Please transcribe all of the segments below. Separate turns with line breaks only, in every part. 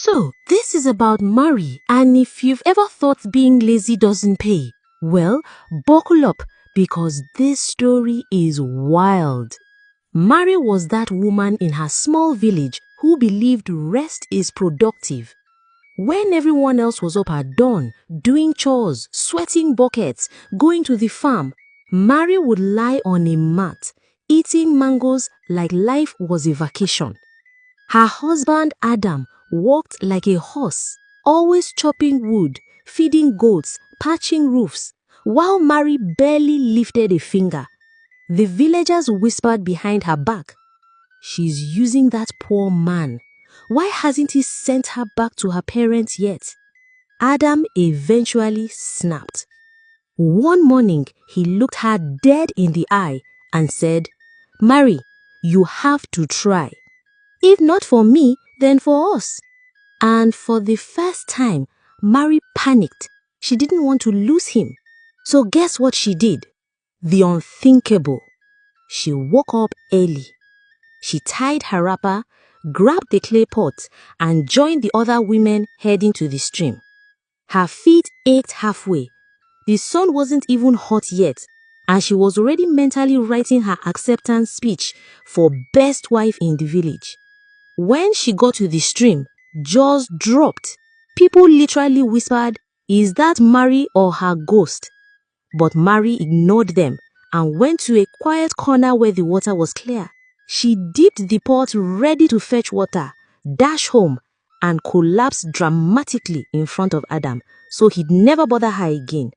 So, this is about Mary, and if you've ever thought being lazy doesn't pay, well, buckle up because this story is wild. Mary was that woman in her small village who believed rest is productive. When everyone else was up at dawn, doing chores, sweating buckets, going to the farm, Mary would lie on a mat, eating mangoes like life was a vacation. Her husband Adam walked like a horse, always chopping wood, feeding goats, patching roofs, while Mary barely lifted a finger. The villagers whispered behind her back, "She's using that poor man. Why hasn't he sent her back to her parents yet?" Adam eventually snapped. One morning, he looked her dead in the eye and said, "Mary, you have to try. If not for me, then for us." And for the first time, Mary panicked. She didn't want to lose him. So guess what she did? The unthinkable. She woke up early. She tied her wrapper, grabbed the clay pot, and joined the other women heading to the stream. Her feet ached halfway. The sun wasn't even hot yet, and she was already mentally writing her acceptance speech for best wife in the village. When she got to the stream, jaws dropped. People literally whispered, "Is that Mary or her ghost?" But Mary ignored them and went to a quiet corner where the water was clear. She dipped the pot ready to fetch water, dashed home, and collapsed dramatically in front of Adam, so he'd never bother her again.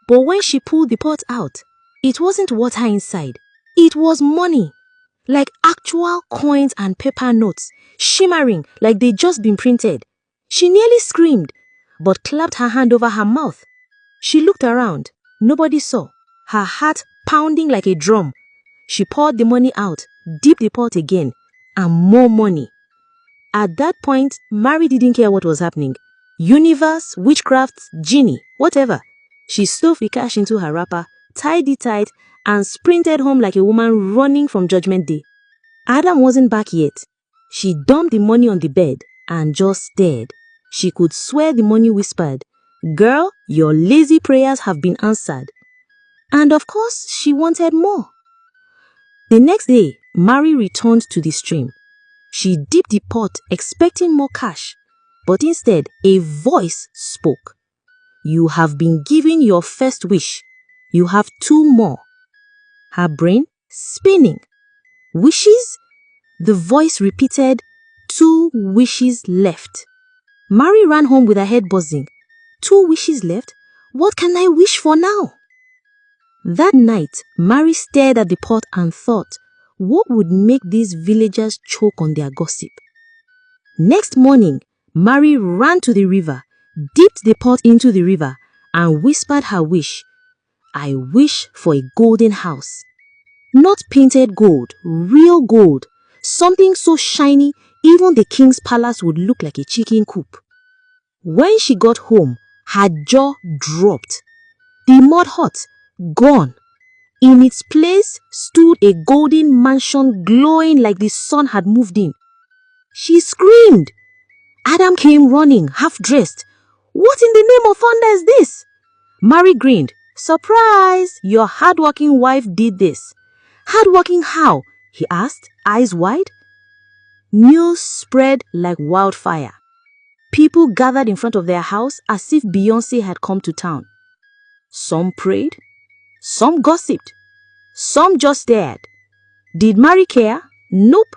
But when she pulled the pot out, it wasn't water inside. It was money. Like actual coins and paper notes, shimmering like they'd just been printed. She nearly screamed, but clapped her hand over her mouth. She looked around. Nobody saw, her heart pounding like a drum. She poured the money out, dipped the pot again, and more money. At that point, Mary didn't care what was happening. Universe, witchcraft, genie, whatever. She stuffed the cash into her wrapper, tied it tight, and sprinted home like a woman running from Judgment Day. Adam wasn't back yet. She dumped the money on the bed and just stared. She could swear the money whispered, "Girl, your lazy prayers have been answered." And of course, she wanted more. The next day, Mary returned to the stream. She dipped the pot expecting more cash, but instead a voice spoke. "You have been given your first wish. You have 2 more." Her brain spinning. Wishes? The voice repeated, 2 wishes left. Mary ran home with her head buzzing. 2 wishes left? What can I wish for now? That night, Mary stared at the pot and thought, what would make these villagers choke on their gossip? Next morning, Mary ran to the river, dipped the pot into the river, and whispered her wish. "I wish for a golden house. Not painted gold, real gold. Something so shiny, even the king's palace would look like a chicken coop." When she got home, her jaw dropped. The mud hut, gone. In its place stood a golden mansion glowing like the sun had moved in. She screamed. Adam came running, half-dressed. "What in the name of thunder is this?" Mary grinned. "Surprise! Your hard-working wife did this." "Hard-working how?" he asked, eyes wide. News spread like wildfire. People gathered in front of their house as if Beyoncé had come to town. Some prayed, some gossiped, some just stared. Did Mary care? Nope.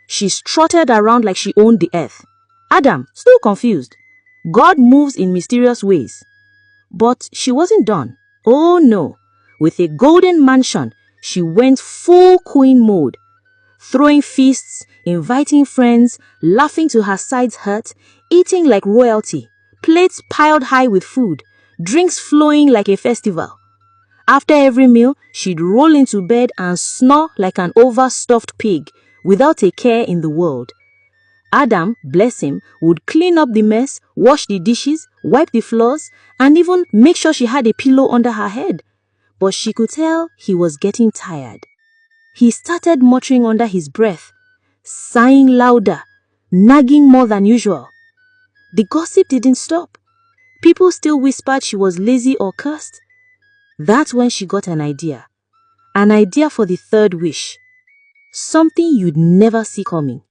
She strutted around like she owned the earth. Adam, still confused. God moves in mysterious ways. But she wasn't done. Oh no. With a golden mansion, she went full queen mode. Throwing feasts, inviting friends, laughing till her sides hurt, eating like royalty, plates piled high with food, drinks flowing like a festival. After every meal, she'd roll into bed and snore like an overstuffed pig, without a care in the world. Adam, bless him, would clean up the mess, wash the dishes, wipe the floors, and even make sure she had a pillow under her head. But she could tell he was getting tired. He started muttering under his breath, sighing louder, nagging more than usual. The gossip didn't stop. People still whispered she was lazy or cursed. That's when she got an idea. An idea for the third wish. Something you'd never see coming.